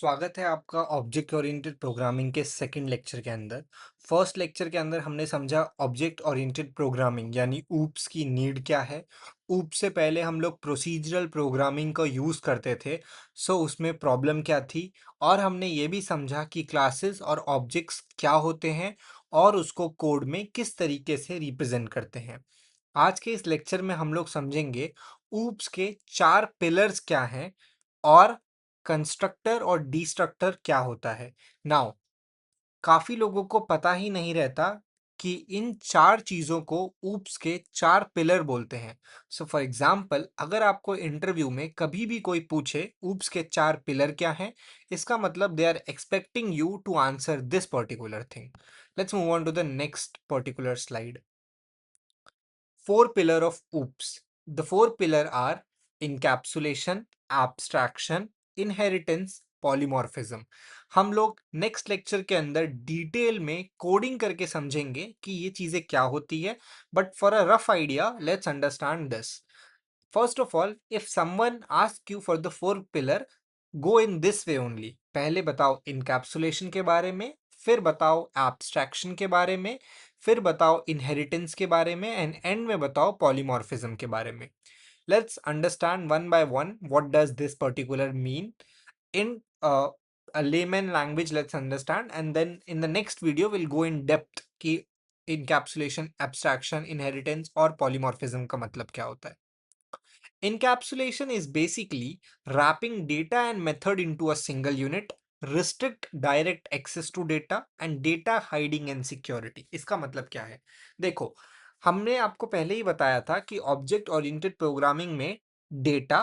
स्वागत है आपका ऑब्जेक्ट ओरिएंटेड प्रोग्रामिंग के सेकंड लेक्चर के अंदर। फर्स्ट लेक्चर के अंदर हमने समझा ऑब्जेक्ट ओरिएंटेड प्रोग्रामिंग यानी ऊप्स की नीड क्या है। ऊप्स से पहले हम लोग प्रोसीजरल प्रोग्रामिंग का यूज़ करते थे। सो उसमें प्रॉब्लम क्या थी, और हमने ये भी समझा कि क्लासेस और ऑब्जेक्ट्स क्या होते हैं और उसको कोड में किस तरीके से रिप्रेजेंट करते हैं। आज के इस लेक्चर में हम लोग समझेंगे ऊप्स के चार पिलर्स क्या हैं और कंस्ट्रक्टर और डिस्ट्रक्टर क्या होता है। नाउ काफी लोगों को पता ही नहीं रहता कि इन चार चीजों को ऊप्स के चार पिलर बोलते हैं। सो फॉर एग्जाम्पल, अगर आपको इंटरव्यू में कभी भी कोई पूछे ऊप्स के चार पिलर क्या हैं, इसका मतलब they are expecting you to answer this particular thing. Let's move on to the next particular slide. Four pillar of OOPS. The four pillar are encapsulation, abstraction, inheritance, polymorphism. हम लोग next lecture के अंदर detail में coding करके समझेंगे कि ये चीजें क्या होती है, but for a rough idea let's understand this. First of all, if someone asks you for the four pillar, go in this way only. पहले बताओ इनकैप्सुलेशन के बारे में, फिर बताओ एब्स्ट्रैक्शन के बारे में, फिर बताओ इनहेरिटेंस के बारे में, एंड एंड में बताओ पॉलीमॉर्फिज्म के बारे में. Let's understand one by one what does this particular mean in a layman language. Let's understand, and then in the next video we'll go in depth कि encapsulation, abstraction, inheritance और polymorphism का मतलब क्या होता है. Encapsulation is basically wrapping data and method into a single unit, restrict direct access to data and data hiding and security. इसका मतलब क्या है? देखो, हमने आपको पहले ही बताया था कि ऑब्जेक्ट ओरिएंटेड प्रोग्रामिंग में डेटा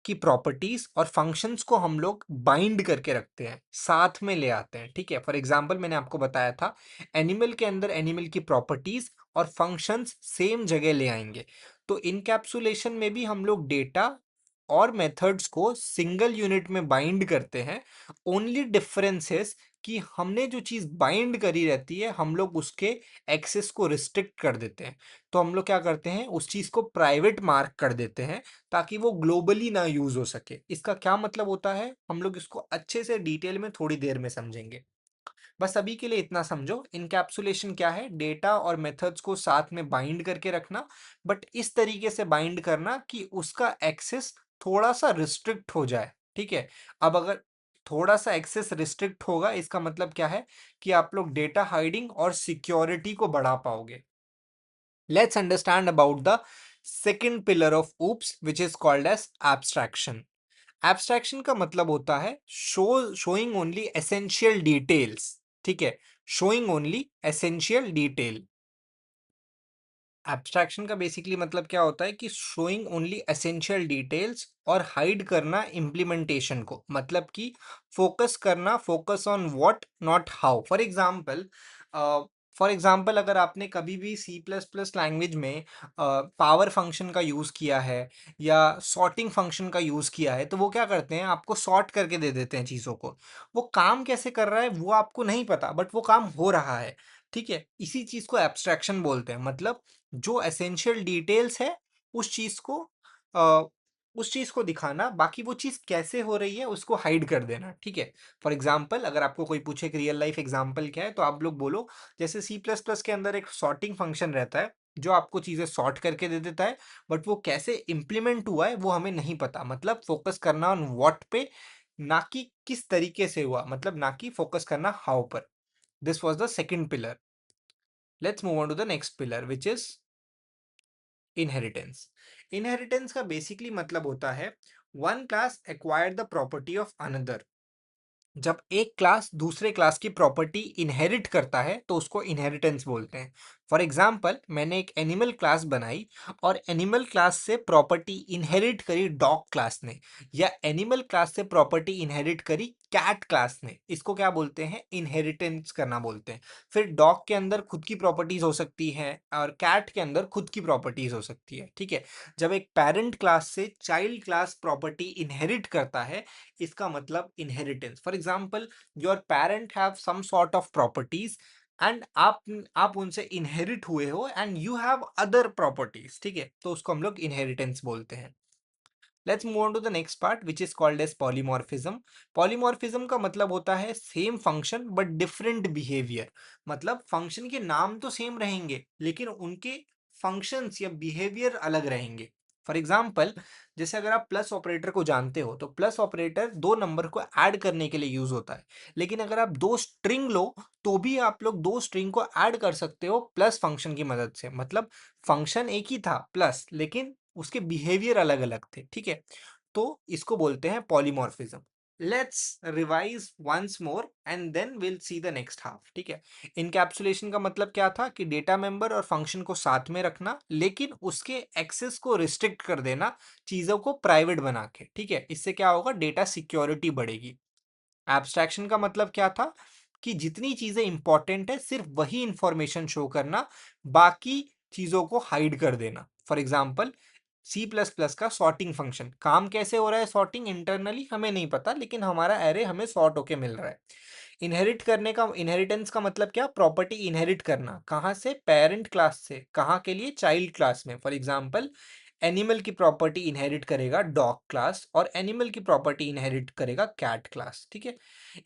की प्रॉपर्टीज और फंक्शंस को हम लोग बाइंड करके रखते हैं, साथ में ले आते हैं. ठीक है, फॉर एग्जांपल मैंने आपको बताया था एनिमल के अंदर एनिमल की प्रॉपर्टीज और फंक्शंस सेम जगह ले आएंगे. तो इनकैप्सुलेशन में भी हम लोग डेटा और मेथड्स को सिंगल यूनिट में बाइंड करते हैं. ओनली डिफरेंस कि हमने जो चीज बाइंड करी रहती है हम लोग उसके एक्सेस को रिस्ट्रिक्ट कर देते हैं. तो हम लोग क्या करते हैं, उस चीज को प्राइवेट मार्क कर देते हैं ताकि वो ग्लोबली ना यूज हो सके. इसका क्या मतलब होता है, हम लोग इसको अच्छे से डिटेल में थोड़ी देर में समझेंगे. बस अभी के लिए इतना समझो, इनकैप्सुलेशन क्या है, डेटा और मेथड्स को साथ में बाइंड करके रखना, बट इस तरीके से बाइंड करना कि उसका एक्सेस थोड़ा सा रिस्ट्रिक्ट हो जाए. ठीक है, अब अगर थोड़ा सा एक्सेस रिस्ट्रिक्ट होगा इसका मतलब क्या है कि आप लोग डेटा हाइडिंग और सिक्योरिटी को बढ़ा पाओगे. Let's understand about the second pillar of OOPS, which is called as abstraction. Abstraction का मतलब होता है showing only essential details. ठीक है, showing only essential detail. Abstraction का बेसिकली मतलब क्या होता है कि शोइंग ओनली एसेंशियल डिटेल्स और हाइड करना इम्प्लीमेंटेशन को, मतलब कि फोकस करना, focus on what not how. For example अगर आपने कभी भी सी प्लस प्लस लैंग्वेज में पावर फंक्शन का यूज़ किया है या सॉर्टिंग फंक्शन का यूज़ किया है, तो वो क्या करते हैं, आपको सॉर्ट करके दे देते हैं चीज़ों को. वो काम कैसे कर रहा है वो आपको नहीं पता, बट वो काम हो रहा है. ठीक है, इसी चीज़ को एब्स्ट्रैक्शन बोलते हैं. मतलब जो एसेंशियल डिटेल्स है उस चीज को अ, उस चीज को दिखाना, बाकी वो चीज कैसे हो रही है उसको हाइड कर देना. ठीक है, फॉर एग्जांपल अगर आपको कोई पूछे कि रियल लाइफ एग्जांपल क्या है, तो आप लोग बोलो जैसे सी प्लस प्लस के अंदर एक सॉर्टिंग फंक्शन रहता है जो आपको चीजें सॉर्ट करके दे देता है, बट वो कैसे इंप्लीमेंट हुआ है वो हमें नहीं पता. मतलब फोकस करना ऑन व्हाट पे, ना कि किस तरीके से हुआ, मतलब ना कि फोकस करना हाउ पर. This was the second pillar. Let's move on to the next pillar which is inheritance. Inheritance का बेसिकली मतलब होता है one class acquired the property of another. जब एक क्लास दूसरे क्लास की प्रॉपर्टी इनहेरिट करता है तो उसको इनहेरिटेंस बोलते हैं. फॉर एग्जाम्पल, मैंने एक एनिमल क्लास बनाई और एनिमल क्लास से प्रॉपर्टी इनहेरिट करी डॉग क्लास ने, या एनिमल क्लास से प्रॉपर्टी इनहेरिट करी कैट क्लास ने. इसको क्या बोलते हैं, इनहेरिटेंस करना बोलते हैं. फिर डॉग के अंदर खुद की प्रॉपर्टीज हो सकती हैं और कैट के अंदर खुद की प्रॉपर्टीज हो सकती है. ठीक है, जब एक पेरेंट क्लास से चाइल्ड क्लास प्रॉपर्टी इनहेरिट करता है, इसका मतलब inheritance. For example, your parent have some sort of properties and आप उनसे इनहेरिट हुए हो and you have other properties. ठीक है, तो उसको हम लोग इनहेरिटेंस बोलते हैं. Let's move on to the next part which is called as polymorphism. Polymorphism का मतलब होता है same function but different behaviour. मतलब फंक्शन के नाम तो सेम रहेंगे लेकिन उनके फंक्शंस या बिहेवियर अलग रहेंगे। फॉर एग्जाम्पल, जैसे अगर आप प्लस ऑपरेटर को जानते हो तो प्लस ऑपरेटर दो नंबर को ऐड करने के लिए यूज होता है। लेकिन अगर आप दो स्ट्रिंग लो तो भी आप लोग दो स्ट्रिंग को ऐड कर सकते हो प्लस फंक्शन की मदद से। मतलब फंक्शन एक ही था प्लस, लेकिन उसके बिहेवियर अलग अलग थे। ठीक है, तो इसको बोलते हैं polymorphism. Let's revise once more and then will see the next half. ठीक है, इनकैप्सुलेशन का मतलब क्या था कि डेटा मेंबर और फंक्शन को साथ में रखना लेकिन उसके एक्सेस को रिस्ट्रिक्ट कर देना, चीजों को प्राइवेट बना के। ठीक है, इससे क्या होगा, डेटा सिक्योरिटी बढ़ेगी। एब्स्ट्रैक्शन का मतलब क्या था कि जितनी चीजें इंपॉर्टेंट है सिर्फ वही इंफॉर्मेशन शो करना, बाकी चीजों को हाइड कर देना। For example, C plus plus का सॉर्टिंग फंक्शन, काम कैसे हो रहा है सॉर्टिंग इंटरनली हमें नहीं पता, लेकिन हमारा एरे हमें सॉर्ट होके मिल रहा है। इनहेरिट करने का, इनहेरिटेंस का मतलब क्या, प्रॉपर्टी इनहेरिट करना। कहाँ से, पेरेंट क्लास से। कहाँ के लिए, चाइल्ड क्लास में। फॉर एग्जाम्पल, एनिमल की प्रॉपर्टी इनहेरिट करेगा डॉग क्लास और एनिमल की प्रॉपर्टी इनहेरिट करेगा कैट क्लास। ठीक है,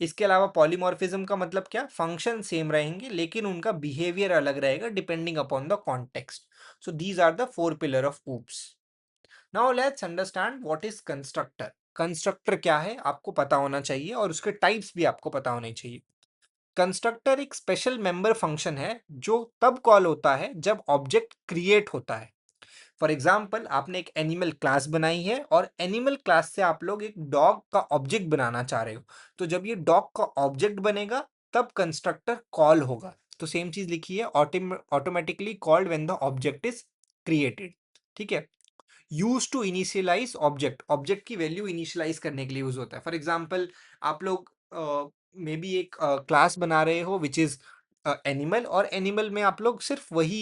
इसके अलावा पॉलीमॉर्फिज्म का मतलब क्या, फंक्शन सेम रहेंगे लेकिन उनका बिहेवियर अलग रहेगा depending upon the context. So these are the four pillar of OOPs. Now let's understand what is constructor. Constructor क्या है आपको पता होना चाहिए और उसके टाइप्स भी आपको पता होने चाहिए। कंस्ट्रक्टर एक स्पेशल मेंबर फंक्शन है जो तब कॉल होता है जब ऑब्जेक्ट क्रिएट होता है। फॉर एग्जाम्पल, आपने एक एनिमल क्लास बनाई है और एनिमल क्लास से आप लोग एक डॉग का ऑब्जेक्ट बनाना चाह रहे हो। तो जब ये डॉग का ऑब्जेक्ट बनेगा तब कंस्ट्रक्टर कॉल होगा। तो सेम चीज लिखी है, automatically called when the object is created. ठीक है, use to initialise object, object की वैल्यू इनिशियलाइज करने के लिए यूज होता है। फॉर एग्जाम्पल, आप लोग मे बी एक क्लास बना रहे हो विच इज एनिमल, और एनिमल में आप लोग सिर्फ वही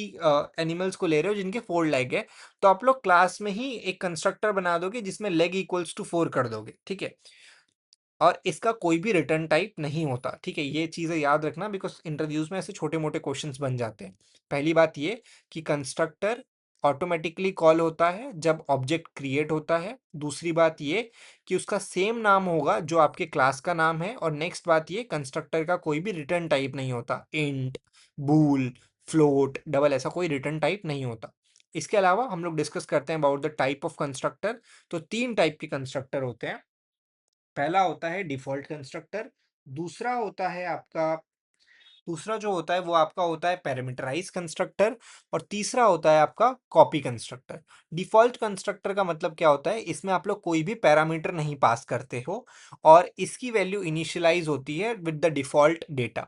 एनिमल्स को ले रहे हो जिनके 4 लेग है। तो आप लोग क्लास में ही एक कंस्ट्रक्टर बना दोगे जिसमें लेग इक्वल्स टू 4 कर दोगे। ठीक है, और इसका कोई भी रिटर्न टाइप नहीं होता। ठीक है, ये चीज़ें याद रखना बिकॉज इंटरव्यूज में ऐसे छोटे मोटे क्वेश्चंस बन जाते हैं। पहली बात ये कि कंस्ट्रक्टर ऑटोमेटिकली कॉल होता है जब ऑब्जेक्ट क्रिएट होता है। दूसरी बात ये कि उसका सेम नाम होगा जो आपके क्लास का नाम है। और नेक्स्ट बात ये, कंस्ट्रक्टर का कोई भी रिटर्न टाइप नहीं होता, इंट, बूल, फ्लोट, डबल, ऐसा कोई रिटर्न टाइप नहीं होता। इसके अलावा हम लोग डिस्कस करते हैं about the type of constructor. तो 3 टाइप के कंस्ट्रक्टर होते हैं। पहला होता है डिफॉल्ट कंस्ट्रक्टर, दूसरा होता है आपका, दूसरा जो होता है वो आपका होता है पैरामीटराइज कंस्ट्रक्टर, और तीसरा होता है आपका कॉपी कंस्ट्रक्टर। डिफॉल्ट कंस्ट्रक्टर का मतलब क्या होता है, इसमें आप लोग कोई भी पैरामीटर नहीं पास करते हो और इसकी वैल्यू इनिशियलाइज होती है with the default data.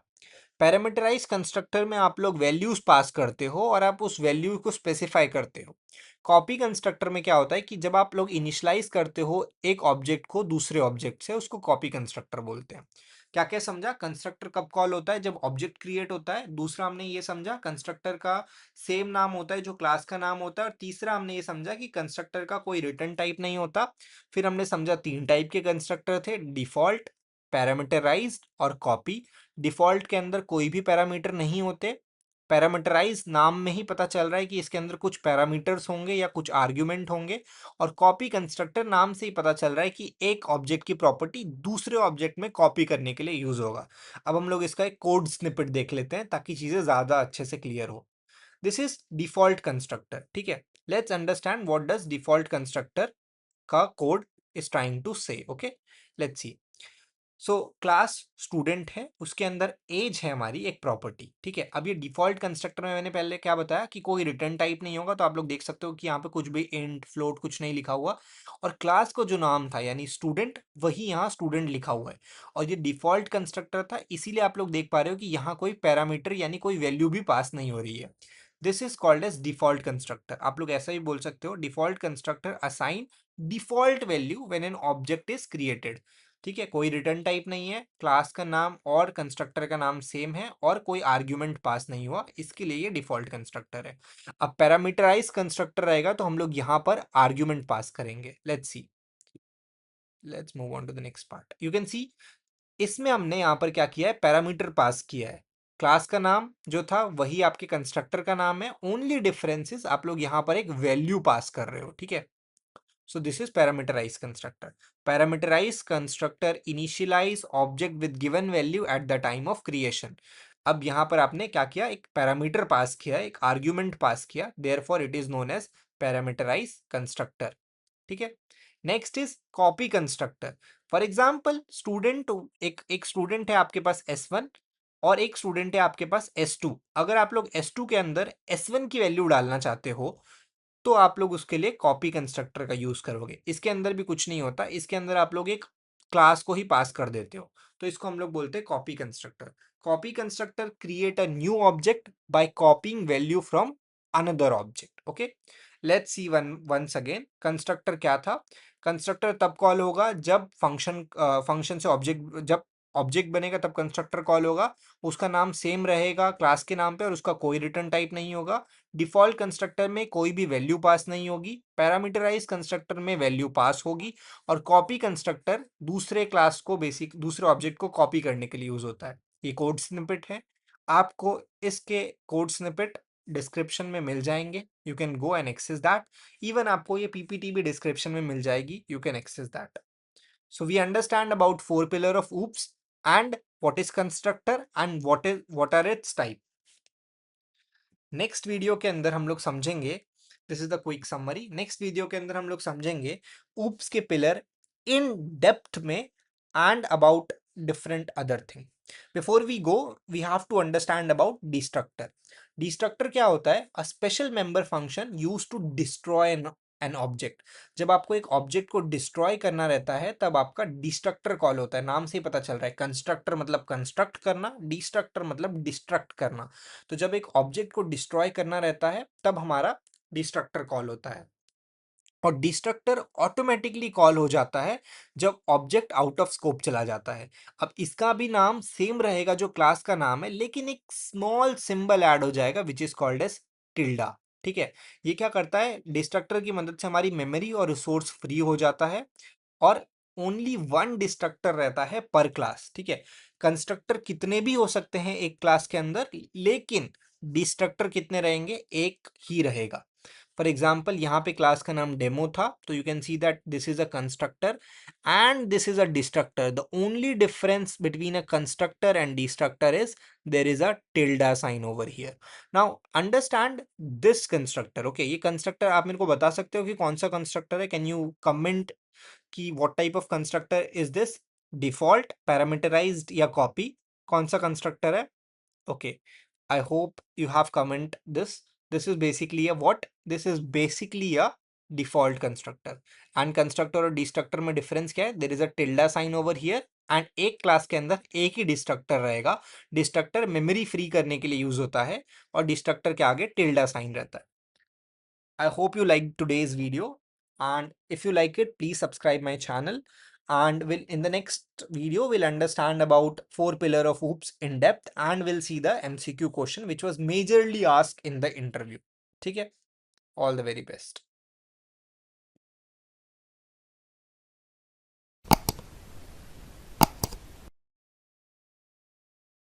Parameterise constructor में आप लोग वैल्यूज पास करते हो और आप उस वैल्यू को स्पेसिफाई करते हो। कॉपी कंस्ट्रक्टर में क्या होता है कि जब आप लोग इनिशियलाइज करते हो एक ऑब्जेक्ट को दूसरे ऑब्जेक्ट से, उसको कॉपी कंस्ट्रक्टर बोलते हैं। क्या क्या समझा, कंस्ट्रक्टर कब कॉल होता है, जब ऑब्जेक्ट क्रिएट होता है। दूसरा हमने ये समझा कंस्ट्रक्टर का सेम नाम होता है जो क्लास का नाम होता है। और तीसरा हमने ये समझा कि कंस्ट्रक्टर का कोई रिटर्न टाइप नहीं होता। फिर हमने समझा 3 टाइप के कंस्ट्रक्टर थे, डिफॉल्ट, पैरामीटराइज्ड और कॉपी। डिफॉल्ट के अंदर कोई भी पैरामीटर नहीं होते। पैरामीटराइज नाम में ही पता चल रहा है कि इसके अंदर कुछ पैरामीटर्स होंगे या कुछ आर्ग्यूमेंट होंगे। और कॉपी कंस्ट्रक्टर नाम से ही पता चल रहा है कि एक ऑब्जेक्ट की प्रॉपर्टी दूसरे ऑब्जेक्ट में कॉपी करने के लिए यूज होगा। अब हम लोग इसका एक कोड स्निपेट देख लेते हैं ताकि चीजें ज्यादा अच्छे से क्लियर हो। This is default constructor. ठीक है, let's understand what does default constructor का कोड इज ट्राइंग टू से। Okay, let's C. So class student है, उसके अंदर एज है हमारी एक प्रॉपर्टी। ठीक है, अब ये डिफॉल्ट कंस्ट्रक्टर में मैंने पहले क्या बताया कि कोई रिटर्न टाइप नहीं होगा। तो आप लोग देख सकते हो कि यहाँ पे कुछ भी इंट, फ्लोट कुछ नहीं लिखा हुआ। और क्लास को जो नाम था यानी स्टूडेंट, वही यहाँ स्टूडेंट लिखा हुआ है। और ये डिफॉल्ट कंस्ट्रक्टर था, इसीलिए आप लोग देख पा रहे हो कि यहाँ कोई पैरामीटर यानी कोई वैल्यू भी पास नहीं हो रही है। This is called as default constructor. आप लोग ऐसा ही बोल सकते हो, default constructor assign default value when an object is created. ठीक है, कोई रिटर्न टाइप नहीं है, क्लास का नाम और कंस्ट्रक्टर का नाम सेम है और कोई आर्ग्यूमेंट पास नहीं हुआ, इसके लिए ये डिफॉल्ट कंस्ट्रक्टर है। अब पैरामीटराइज कंस्ट्रक्टर रहेगा तो हम लोग यहाँ पर आर्ग्यूमेंट पास करेंगे। Let's see, let's move on to the next part. You can see, इसमें हमने यहाँ पर क्या किया है, पैरामीटर पास किया है। क्लास का नाम जो था वही आपके कंस्ट्रक्टर का नाम है, ओनली डिफरेंस इज आप लोग यहाँ पर एक वैल्यू पास कर रहे हो। ठीक है, So this is parameterized constructor. Parameterized constructor initialize object with given value at the time of creation. अब यहाँ पर आपने क्या किया, एक पैरामीटर पास किया, एक आर्ग्यूमेंट पास किया, therefore it is known as parameterized constructor. ठीक है। Next is copy constructor. For example student, एक स्टूडेंट है आपके पास S1 और एक स्टूडेंट है आपके पास S2। अगर आप लोग S2 के अंदर S1 की वैल्यू डालना चाहते हो तो आप लोग उसके लिए कॉपी कंस्ट्रक्टर का यूज करोगे। इसके अंदर भी कुछ नहीं होता, इसके अंदर आप लोग एक क्लास को ही पास कर देते हो, तो इसको हम लोग बोलते हैं copy constructor. Copy constructor create a new object by copying value from another object. Okay, let's see once again. Constructor क्या था? कंस्ट्रक्टर तब कॉल होगा जब फंक्शन से ऑब्जेक्ट, जब ऑब्जेक्ट बनेगा तब कंस्ट्रक्टर कॉल होगा। उसका नाम सेम रहेगा क्लास के नाम पे और उसका कोई रिटर्न टाइप नहीं होगा। डिफॉल्ट कंस्ट्रक्टर में कोई भी वैल्यू पास नहीं होगी। पैरामीटराइज कंस्ट्रक्टर में वैल्यू पास होगी। और कॉपी कंस्ट्रक्टर दूसरे क्लास को, बेसिक दूसरे ऑब्जेक्ट को कॉपी करने के लिए यूज होता है। ये कोड स्निपेट है, आपको इसके कोड स्निपेट डिस्क्रिप्शन में मिल जाएंगे, you can go and access that. Even आपको ये पीपीटी भी डिस्क्रिप्शन में मिल जाएगी, you can access that. So we understand about four pillar of OOPs and what is constructor and what are its type. Next video के अंदर हम लोग समझेंगे, this is the quick summary, next video के अंदर हम लोग समझेंगे ऊप्स के पिलर इन डेप्थ में and about different other thing. Before we go, we have to understand about destructor. Destructor क्या होता है? A special member function use to destroy an object. जब आपको एक ऑब्जेक्ट को डिस्ट्रॉय करना रहता है तब आपका डिस्ट्रक्टर कॉल होता है। नाम से ही पता चल रहा है, कंस्ट्रक्टर मतलब कंस्ट्रक्ट करना, डिस्ट्रक्टर मतलब डिस्ट्रक्ट करना। तो जब एक ऑब्जेक्ट को डिस्ट्रॉय करना रहता है तब हमारा डिस्ट्रक्टर कॉल होता है। और डिस्ट्रक्टर ऑटोमेटिकली कॉल हो जाता है जब ऑब्जेक्ट आउट ऑफ स्कोप चला जाता है। अब इसका भी नाम सेम रहेगा जो क्लास का नाम है, लेकिन एक स्मॉल सिंबल ऐड हो जाएगा which is called as tilde. ठीक है, ये क्या करता है? डिस्ट्रक्टर की मदद से हमारी मेमोरी और रिसोर्स फ्री हो जाता है और ओनली वन डिस्ट्रक्टर रहता है पर क्लास। ठीक है, कंस्ट्रक्टर कितने भी हो सकते हैं एक क्लास के अंदर, लेकिन डिस्ट्रक्टर कितने रहेंगे? एक ही रहेगा। फॉर एग्जाम्पल यहाँ पे क्लास का नाम डेमो था, तो you can see that this is a constructor and this is a destructor. The only difference between a constructor and destructor is there is a tilde sign over here. Now understand this constructor. Okay, ये constructor आप मेरे को बता सकते हो कि कौन सा कंस्ट्रक्टर है? कैन यू कमेंट कि what type of constructor is this? Default, parameterised या कॉपी? कौन सा कंस्ट्रक्टर है? Okay, I hope you have comment this. This is basically a what? This is basically a default constructor. And constructor और destructor में difference क्या है? There is a tilde sign over here. And एक class के अंदर एक ही destructor रहेगा। destructor memory free करने के लिए use होता है और destructor के आगे tilde sign रहता है। I hope you liked today's video, and if you like it, please subscribe my channel. And will in the next video we'll understand about four pillar of OOPS in depth, and we'll see the MCQ question which was majorly asked in the interview. ठीक है, all the very best.